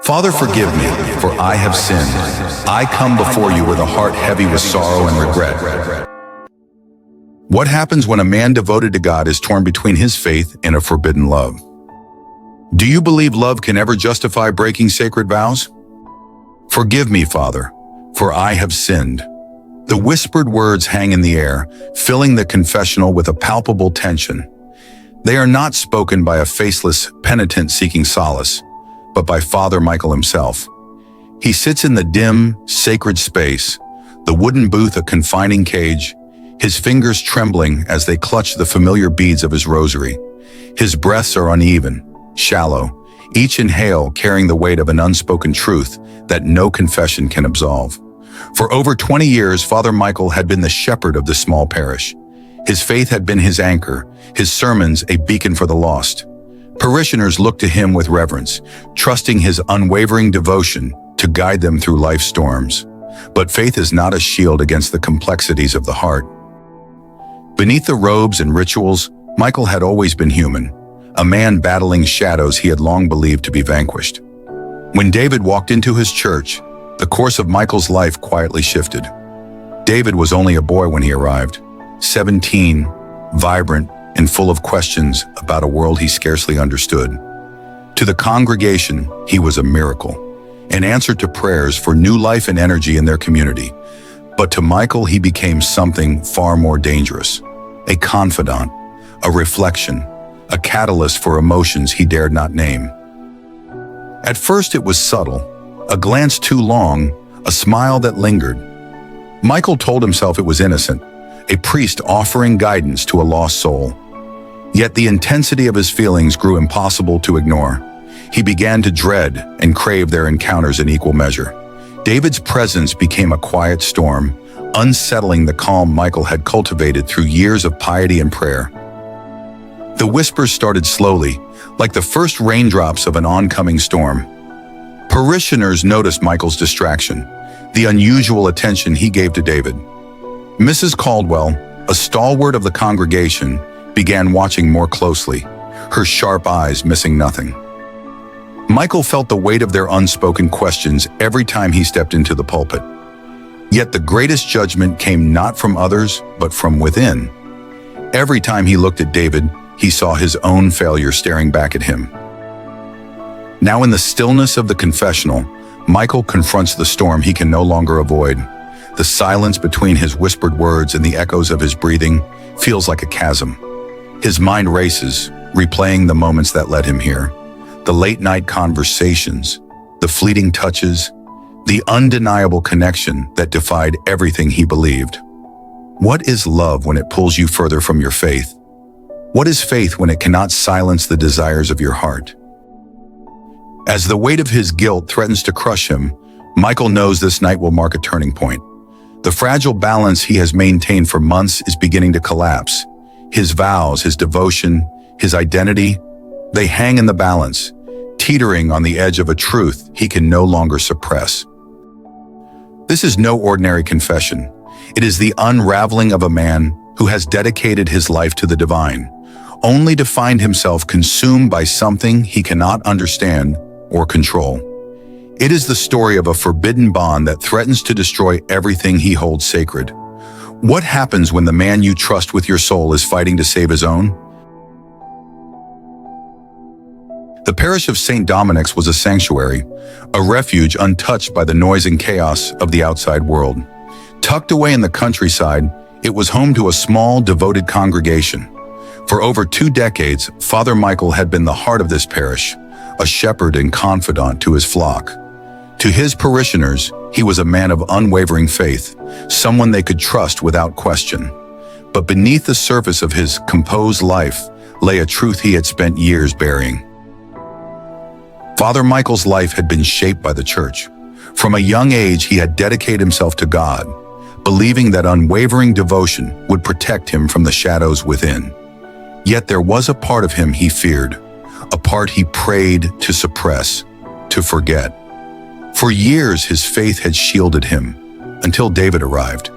Father, forgive me, for I have sinned. I come before you with a heart heavy with sorrow and regret. What happens when a man devoted to God is torn between his faith and a forbidden love? Do you believe love can ever justify breaking sacred vows? Forgive me, Father, for I have sinned. The whispered words hang in the air, filling the confessional with a palpable tension. They are not spoken by a faceless penitent seeking solace, but by Father Michael himself. He sits in the dim, sacred space, the wooden booth a confining cage, his fingers trembling as they clutch the familiar beads of his rosary. His breaths are uneven, shallow, each inhale carrying the weight of an unspoken truth that no confession can absolve. For over 20 years, Father Michael had been the shepherd of this small parish. His faith had been his anchor, his sermons a beacon for the lost. Parishioners looked to him with reverence, trusting his unwavering devotion to guide them through life's storms. But faith is not a shield against the complexities of the heart. Beneath the robes and rituals, Michael had always been human, a man battling shadows he had long believed to be vanquished. When David walked into his church, the course of Michael's life quietly shifted. David was only a boy when he arrived, 17, vibrant, and full of questions about a world he scarcely understood. To the congregation, he was a miracle, an answer to prayers for new life and energy in their community. But to Michael, he became something far more dangerous, a confidant, a reflection, a catalyst for emotions he dared not name. At first it was subtle, a glance too long, a smile that lingered. Michael told himself it was innocent, a priest offering guidance to a lost soul. Yet the intensity of his feelings grew impossible to ignore. He began to dread and crave their encounters in equal measure. David's presence became a quiet storm, unsettling the calm Michael had cultivated through years of piety and prayer. The whispers started slowly, like the first raindrops of an oncoming storm. Parishioners noticed Michael's distraction, the unusual attention he gave to David. Mrs. Caldwell, a stalwart of the congregation, began watching more closely, her sharp eyes missing nothing. Michael felt the weight of their unspoken questions every time he stepped into the pulpit. Yet the greatest judgment came not from others, but from within. Every time he looked at David, he saw his own failure staring back at him. Now in the stillness of the confessional, Michael confronts the storm he can no longer avoid. The silence between his whispered words and the echoes of his breathing feels like a chasm. His mind races, replaying the moments that led him here. The late-night conversations, the fleeting touches, the undeniable connection that defied everything he believed. What is love when it pulls you further from your faith? What is faith when it cannot silence the desires of your heart? As the weight of his guilt threatens to crush him, Michael knows this night will mark a turning point. The fragile balance he has maintained for months is beginning to collapse. His vows, his devotion, his identity, they hang in the balance, teetering on the edge of a truth he can no longer suppress. This is no ordinary confession. It is the unraveling of a man who has dedicated his life to the divine, only to find himself consumed by something he cannot understand or control. It is the story of a forbidden bond that threatens to destroy everything he holds sacred. What happens when the man you trust with your soul is fighting to save his own? The parish of St. Dominic's was a sanctuary, a refuge untouched by the noise and chaos of the outside world. Tucked away in the countryside, it was home to a small, devoted congregation. For over 2 decades, Father Michael had been the heart of this parish, a shepherd and confidant to his flock. To his parishioners, he was a man of unwavering faith, someone they could trust without question. But beneath the surface of his composed life lay a truth he had spent years burying. Father Michael's life had been shaped by the church. From a young age, he had dedicated himself to God, believing that unwavering devotion would protect him from the shadows within. Yet there was a part of him he feared, a part he prayed to suppress, to forget. For years, his faith had shielded him, until David arrived.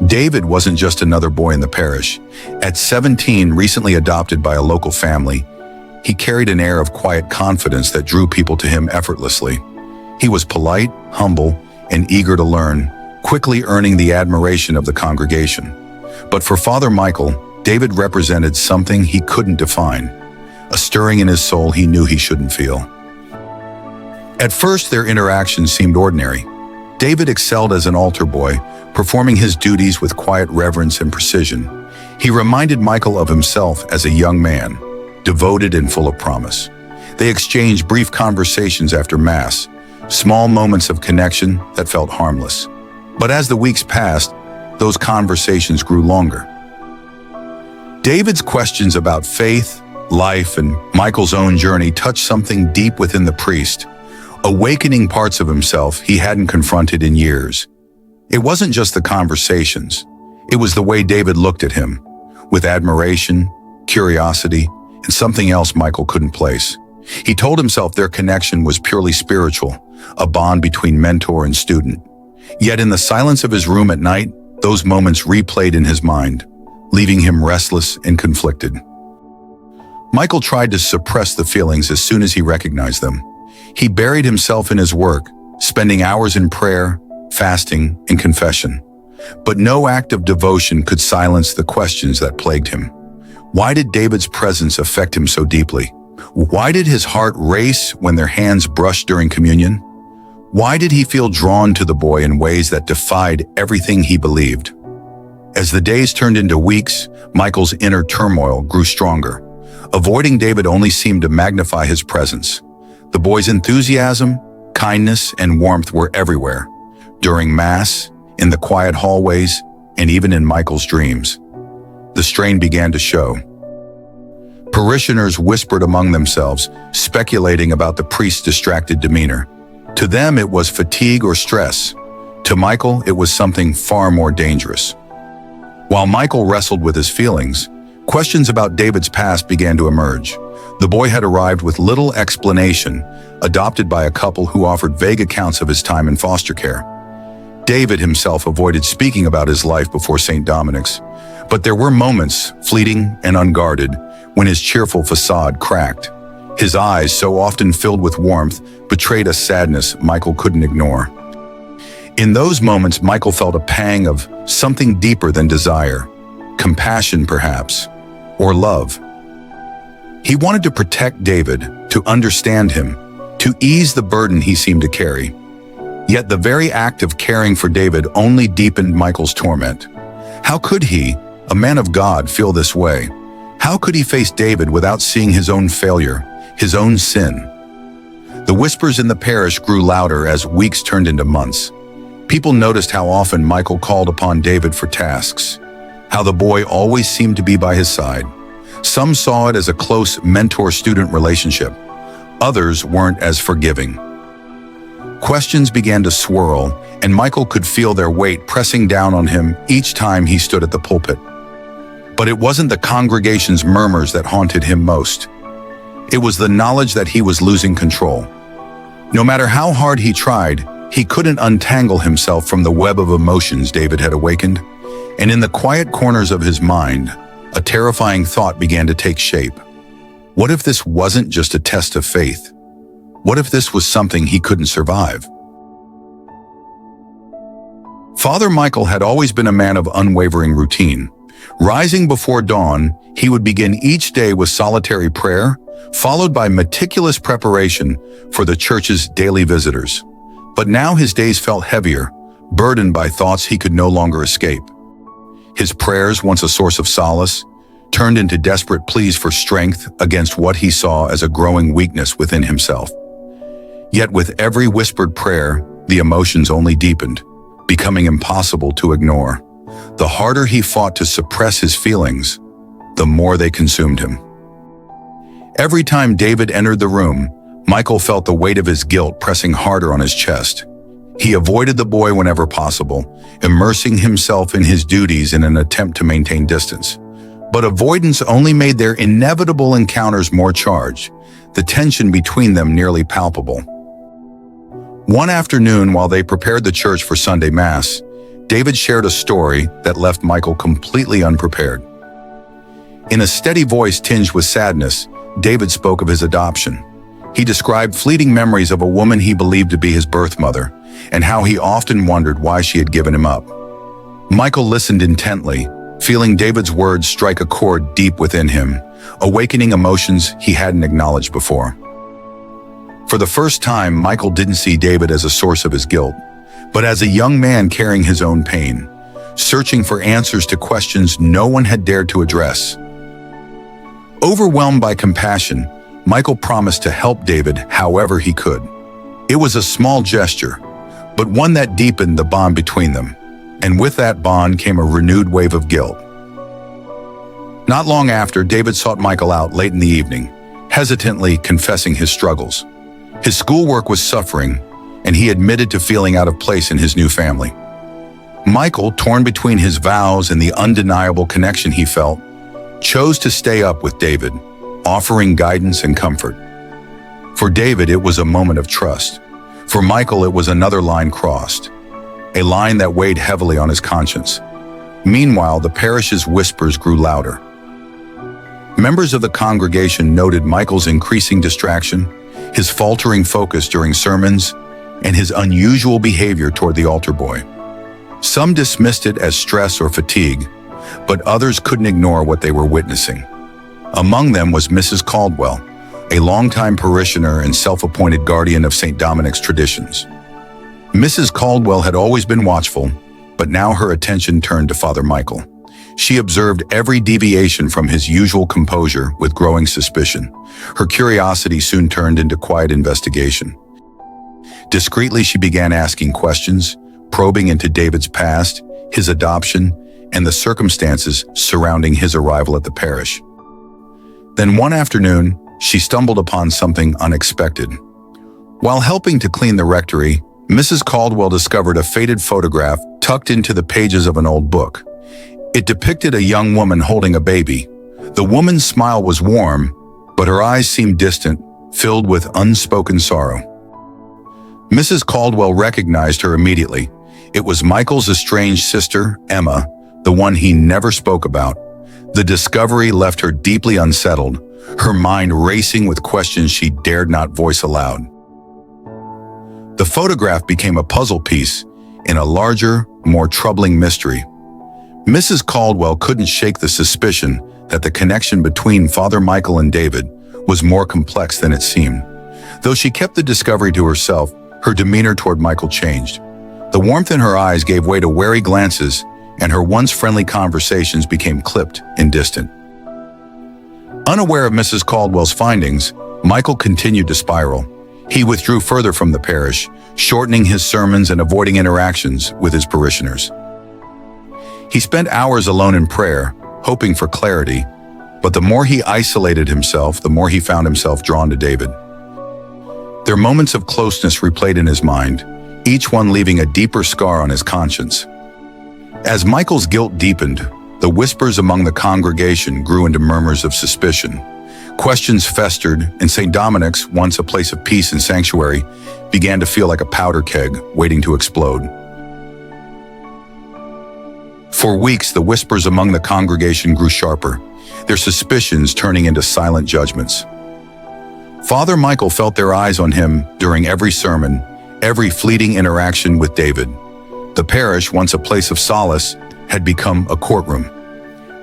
David wasn't just another boy in the parish. At 17, recently adopted by a local family, he carried an air of quiet confidence that drew people to him effortlessly. He was polite, humble, and eager to learn, quickly earning the admiration of the congregation. But for Father Michael, David represented something he couldn't define, a stirring in his soul he knew he shouldn't feel. At first, their interactions seemed ordinary. David excelled as an altar boy, performing his duties with quiet reverence and precision. He reminded Michael of himself as a young man, devoted and full of promise. They exchanged brief conversations after Mass, small moments of connection that felt harmless. But as the weeks passed, those conversations grew longer. David's questions about faith, life, and Michael's own journey touched something deep within the priest, awakening parts of himself he hadn't confronted in years. It wasn't just the conversations, it was the way David looked at him, with admiration, curiosity, and something else Michael couldn't place. He told himself their connection was purely spiritual, a bond between mentor and student. Yet in the silence of his room at night, those moments replayed in his mind, leaving him restless and conflicted. Michael tried to suppress the feelings as soon as he recognized them. He buried himself in his work, spending hours in prayer, fasting, and confession. But no act of devotion could silence the questions that plagued him. Why did David's presence affect him so deeply? Why did his heart race when their hands brushed during communion? Why did he feel drawn to the boy in ways that defied everything he believed? As the days turned into weeks, Michael's inner turmoil grew stronger. Avoiding David only seemed to magnify his presence. The boy's enthusiasm, kindness, and warmth were everywhere, during Mass, in the quiet hallways, and even in Michael's dreams. The strain began to show. Parishioners whispered among themselves, speculating about the priest's distracted demeanor. To them, it was fatigue or stress. To Michael, it was something far more dangerous. While Michael wrestled with his feelings, questions about David's past began to emerge. The boy had arrived with little explanation, adopted by a couple who offered vague accounts of his time in foster care. David himself avoided speaking about his life before St. Dominic's, but there were moments, fleeting and unguarded, when his cheerful facade cracked. His eyes, so often filled with warmth, betrayed a sadness Michael couldn't ignore. In those moments, Michael felt a pang of something deeper than desire, compassion perhaps, or love. He wanted to protect David, to understand him, to ease the burden he seemed to carry. Yet the very act of caring for David only deepened Michael's torment. How could he, a man of God, feel this way? How could he face David without seeing his own failure, his own sin? The whispers in the parish grew louder as weeks turned into months. People noticed how often Michael called upon David for tasks, how the boy always seemed to be by his side. Some saw it as a close mentor-student relationship. Others weren't as forgiving. Questions began to swirl, and Michael could feel their weight pressing down on him each time he stood at the pulpit. But it wasn't the congregation's murmurs that haunted him most. It was the knowledge that he was losing control. No matter how hard he tried, he couldn't untangle himself from the web of emotions David had awakened. And in the quiet corners of his mind, a terrifying thought began to take shape. What if this wasn't just a test of faith? What if this was something he couldn't survive? Father Michael had always been a man of unwavering routine. Rising before dawn, he would begin each day with solitary prayer, followed by meticulous preparation for the church's daily visitors. But now his days felt heavier, burdened by thoughts he could no longer escape. His prayers, once a source of solace, turned into desperate pleas for strength against what he saw as a growing weakness within himself. Yet with every whispered prayer, the emotions only deepened, becoming impossible to ignore. The harder he fought to suppress his feelings, the more they consumed him. Every time David entered the room, Michael felt the weight of his guilt pressing harder on his chest. He avoided the boy whenever possible, immersing himself in his duties in an attempt to maintain distance. But avoidance only made their inevitable encounters more charged, the tension between them nearly palpable. One afternoon, while they prepared the church for Sunday Mass, David shared a story that left Michael completely unprepared. In a steady voice tinged with sadness, David spoke of his adoption. He described fleeting memories of a woman he believed to be his birth mother, and how he often wondered why she had given him up. Michael listened intently, feeling David's words strike a chord deep within him, awakening emotions he hadn't acknowledged before. For the first time, Michael didn't see David as a source of his guilt, but as a young man carrying his own pain, searching for answers to questions no one had dared to address. Overwhelmed by compassion, Michael promised to help David however he could. It was a small gesture, but one that deepened the bond between them, and with that bond came a renewed wave of guilt. Not long after, David sought Michael out late in the evening, hesitantly confessing his struggles. His schoolwork was suffering, and he admitted to feeling out of place in his new family. Michael, torn between his vows and the undeniable connection he felt, chose to stay up with David, offering guidance and comfort. For David, it was a moment of trust. For Michael, it was another line crossed, a line that weighed heavily on his conscience. Meanwhile, the parish's whispers grew louder. Members of the congregation noted Michael's increasing distraction, his faltering focus during sermons, and his unusual behavior toward the altar boy. Some dismissed it as stress or fatigue, but others couldn't ignore what they were witnessing. Among them was Mrs. Caldwell, a longtime parishioner and self-appointed guardian of St. Dominic's traditions. Mrs. Caldwell had always been watchful, but now her attention turned to Father Michael. She observed every deviation from his usual composure with growing suspicion. Her curiosity soon turned into quiet investigation. Discreetly, she began asking questions, probing into David's past, his adoption, and the circumstances surrounding his arrival at the parish. Then one afternoon, she stumbled upon something unexpected. While helping to clean the rectory, Mrs. Caldwell discovered a faded photograph tucked into the pages of an old book. It depicted a young woman holding a baby. The woman's smile was warm, but her eyes seemed distant, filled with unspoken sorrow. Mrs. Caldwell recognized her immediately. It was Michael's estranged sister, Emma, the one he never spoke about. The discovery left her deeply unsettled, her mind racing with questions she dared not voice aloud. The photograph became a puzzle piece in a larger, more troubling mystery. Mrs. Caldwell couldn't shake the suspicion that the connection between Father Michael and David was more complex than it seemed. Though she kept the discovery to herself, her demeanor toward Michael changed. The warmth in her eyes gave way to wary glances, and her once friendly conversations became clipped and distant. Unaware of Mrs. Caldwell's findings, Michael continued to spiral. He withdrew further from the parish, shortening his sermons and avoiding interactions with his parishioners. He spent hours alone in prayer, hoping for clarity, but the more he isolated himself, the more he found himself drawn to David. Their moments of closeness replayed in his mind, each one leaving a deeper scar on his conscience. As Michael's guilt deepened, the whispers among the congregation grew into murmurs of suspicion. Questions festered, and St. Dominic's, once a place of peace and sanctuary, began to feel like a powder keg waiting to explode. For weeks, the whispers among the congregation grew sharper, their suspicions turning into silent judgments. Father Michael felt their eyes on him during every sermon, every fleeting interaction with David. The parish, once a place of solace, had become a courtroom.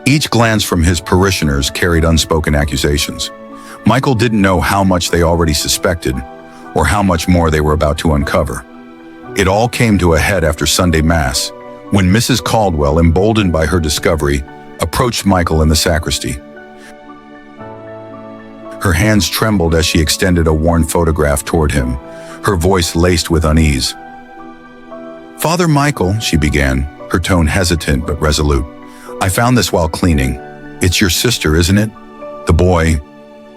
Each glance from his parishioners carried unspoken accusations. Michael didn't know how much they already suspected, or how much more they were about to uncover. It all came to a head after Sunday Mass, when Mrs. Caldwell, emboldened by her discovery, approached Michael in the sacristy. Her hands trembled as she extended a worn photograph toward him, her voice laced with unease. "Father Michael," she began, her tone hesitant but resolute, "I found this while cleaning. It's your sister, isn't it? The boy,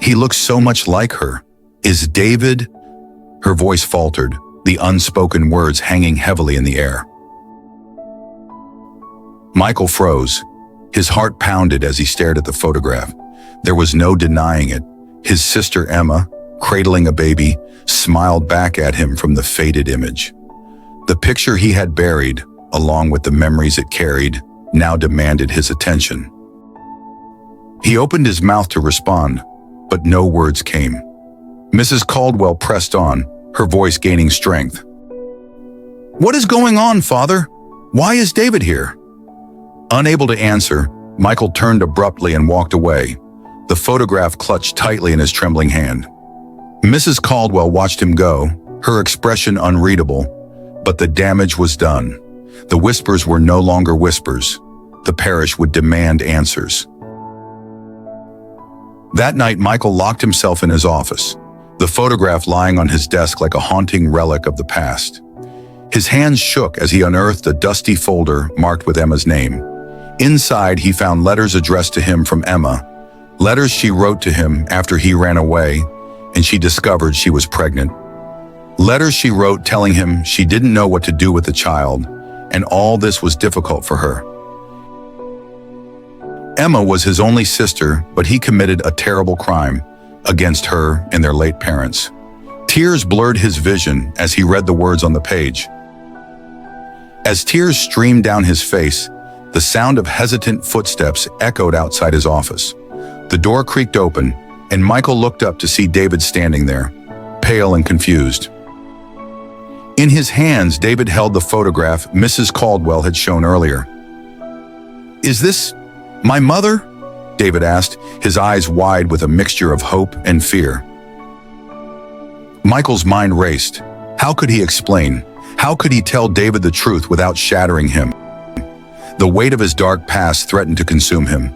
he looks so much like her. Is David?" Her voice faltered, the unspoken words hanging heavily in the air. Michael froze. His heart pounded as he stared at the photograph. There was no denying it. His sister Emma, cradling a baby, smiled back at him from the faded image. The picture he had buried, along with the memories it carried, now demanded his attention. He opened his mouth to respond, but no words came. Mrs. Caldwell pressed on, her voice gaining strength. "What is going on, Father? Why is David here?" Unable to answer, Michael turned abruptly and walked away, the photograph clutched tightly in his trembling hand. Mrs. Caldwell watched him go, her expression unreadable, but the damage was done. The whispers were no longer whispers. The parish would demand answers. That night, Michael locked himself in his office, the photograph lying on his desk like a haunting relic of the past. His hands shook as he unearthed a dusty folder marked with Emma's name. Inside, he found letters addressed to him from Emma, letters she wrote to him after he ran away and she discovered she was pregnant. Letters she wrote telling him she didn't know what to do with the child, and all this was difficult for her. Emma was his only sister, but he committed a terrible crime against her and their late parents. Tears blurred his vision as he read the words on the page. As tears streamed down his face, the sound of hesitant footsteps echoed outside his office. The door creaked open, and Michael looked up to see David standing there, pale and confused. In his hands, David held the photograph Mrs. Caldwell had shown earlier. "Is this my mother?" David asked, his eyes wide with a mixture of hope and fear. Michael's mind raced. How could he explain? How could he tell David the truth without shattering him? The weight of his dark past threatened to consume him.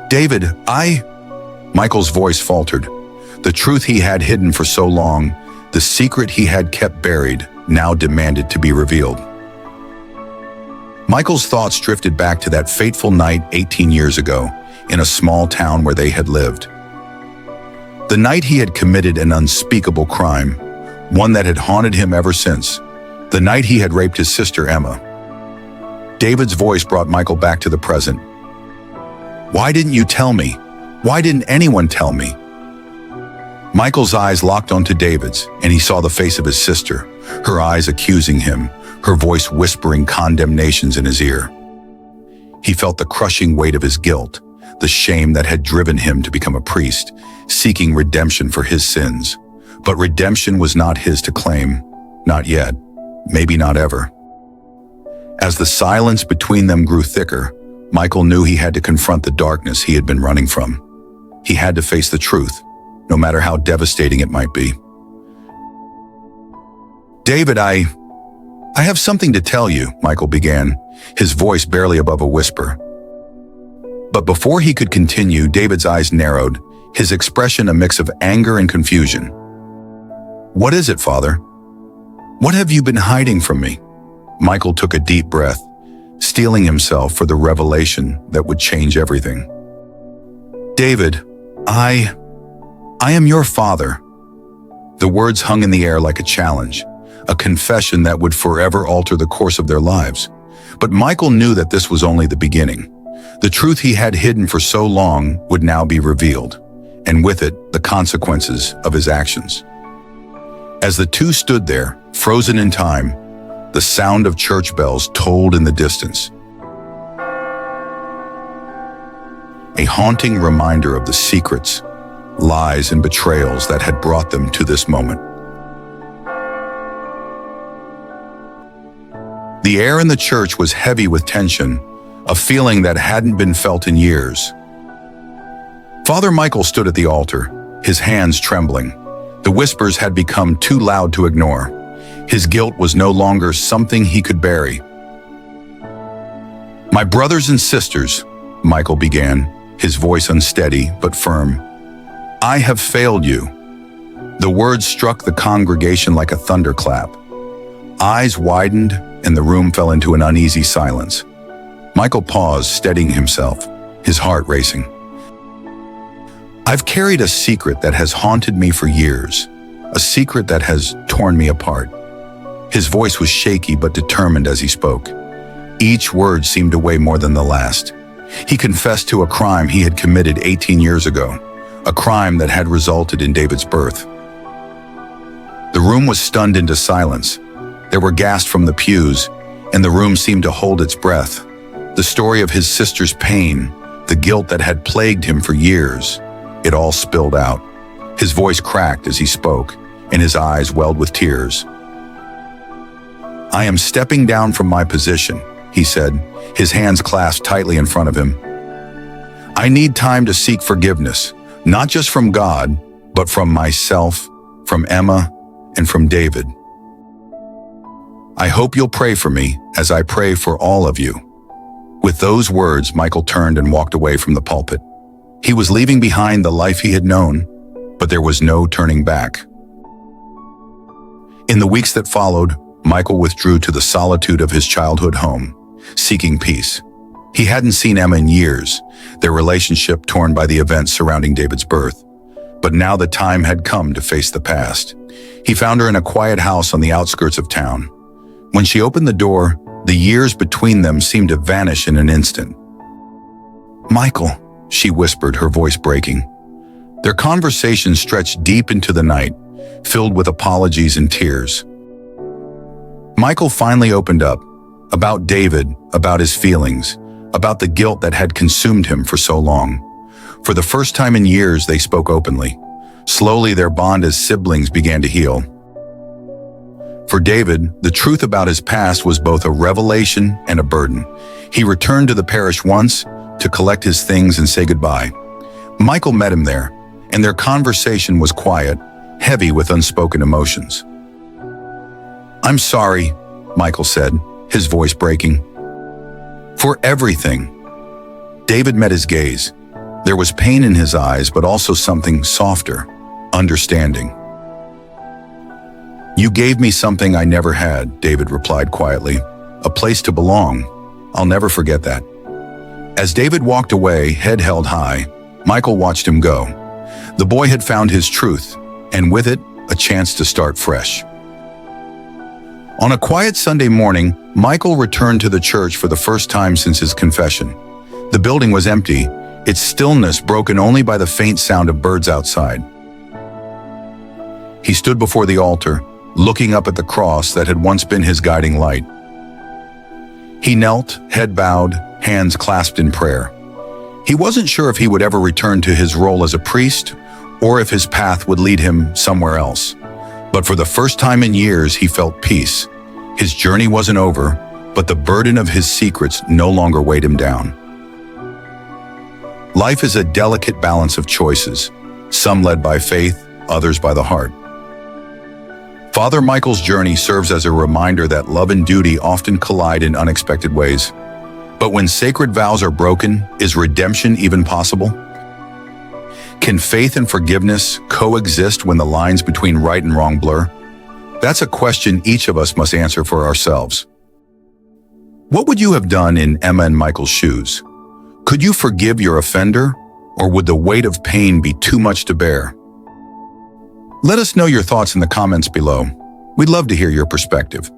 "David, Michael's voice faltered. The truth he had hidden for so long, the secret he had kept buried, now demanded to be revealed. Michael's thoughts drifted back to that fateful night 18 years ago, in a small town where they had lived. The night he had committed an unspeakable crime, one that had haunted him ever since. The night he had raped his sister Emma. David's voice brought Michael back to the present. "Why didn't you tell me? Why didn't anyone tell me?" Michael's eyes locked onto David's, and he saw the face of his sister, her eyes accusing him, her voice whispering condemnations in his ear. He felt the crushing weight of his guilt, the shame that had driven him to become a priest, seeking redemption for his sins. But redemption was not his to claim, not yet, maybe not ever. As the silence between them grew thicker, Michael knew he had to confront the darkness he had been running from. He had to face the truth, no matter how devastating it might be. "David, I have something to tell you," Michael began, his voice barely above a whisper. But before he could continue, David's eyes narrowed, his expression a mix of anger and confusion. "What is it, Father? What have you been hiding from me?" Michael took a deep breath, steeling himself for the revelation that would change everything. "David, I am your father." The words hung in the air like a challenge, a confession that would forever alter the course of their lives. But Michael knew that this was only the beginning. The truth he had hidden for so long would now be revealed, and with it, the consequences of his actions. As the two stood there, frozen in time, the sound of church bells tolled in the distance. A haunting reminder of the secrets, lies, and betrayals that had brought them to this moment. The air in the church was heavy with tension, a feeling that hadn't been felt in years. Father Michael stood at the altar, his hands trembling. The whispers had become too loud to ignore. His guilt was no longer something he could bury. "My brothers and sisters," Michael began, his voice unsteady but firm, "I have failed you." The words struck the congregation like a thunderclap. Eyes widened, and the room fell into an uneasy silence. Michael paused, steadying himself, his heart racing. "I've carried a secret that has haunted me for years, a secret that has torn me apart." His voice was shaky but determined as he spoke. Each word seemed to weigh more than the last. He confessed to a crime he had committed 18 years ago, a crime that had resulted in David's birth. The room was stunned into silence. There were gasps from the pews, and the room seemed to hold its breath. The story of his sister's pain, the guilt that had plagued him for years, it all spilled out. His voice cracked as he spoke, and his eyes welled with tears. "I am stepping down from my position," he said, his hands clasped tightly in front of him. "I need time to seek forgiveness, not just from God, but from myself, from Emma, and from David. I hope you'll pray for me as I pray for all of you." With those words, Michael turned and walked away from the pulpit. He was leaving behind the life he had known, but there was no turning back. In the weeks that followed, Michael withdrew to the solitude of his childhood home, seeking peace. He hadn't seen Emma in years, their relationship torn by the events surrounding David's birth. But now the time had come to face the past. He found her in a quiet house on the outskirts of town. When she opened the door, the years between them seemed to vanish in an instant. "Michael," she whispered, her voice breaking. Their conversation stretched deep into the night, filled with apologies and tears. Michael finally opened up, about David, about his feelings, about the guilt that had consumed him for so long. For the first time in years, they spoke openly. Slowly, their bond as siblings began to heal. For David, the truth about his past was both a revelation and a burden. He returned to the parish once to collect his things and say goodbye. Michael met him there, and their conversation was quiet, heavy with unspoken emotions. "I'm sorry," Michael said, his voice breaking. "For everything." David met his gaze. There was pain in his eyes, but also something softer, understanding. "You gave me something I never had," David replied quietly. "A place to belong. I'll never forget that." As David walked away, head held high, Michael watched him go. The boy had found his truth, and with it, a chance to start fresh. On a quiet Sunday morning, Michael returned to the church for the first time since his confession. The building was empty, its stillness broken only by the faint sound of birds outside. He stood before the altar, looking up at the cross that had once been his guiding light. He knelt, head bowed, hands clasped in prayer. He wasn't sure if he would ever return to his role as a priest, or if his path would lead him somewhere else. But for the first time in years, he felt peace. His journey wasn't over, but the burden of his secrets no longer weighed him down. Life is a delicate balance of choices, some led by faith, others by the heart. Father Michael's journey serves as a reminder that love and duty often collide in unexpected ways. But when sacred vows are broken, is redemption even possible? Can faith and forgiveness coexist when the lines between right and wrong blur? That's a question each of us must answer for ourselves. What would you have done in Emma and Michael's shoes? Could you forgive your offender, or would the weight of pain be too much to bear? Let us know your thoughts in the comments below. We'd love to hear your perspective.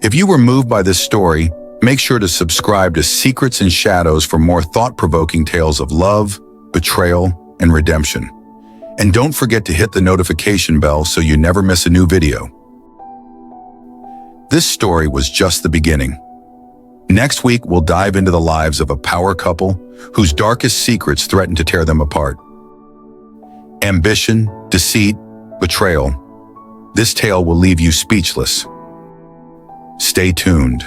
If you were moved by this story, make sure to subscribe to Secrets and Shadows for more thought-provoking tales of love, betrayal, and redemption. And don't forget to hit the notification bell so you never miss a new video. This story was just the beginning. Next week, we'll dive into the lives of a power couple whose darkest secrets threaten to tear them apart. Ambition, deceit, betrayal. This tale will leave you speechless. Stay tuned.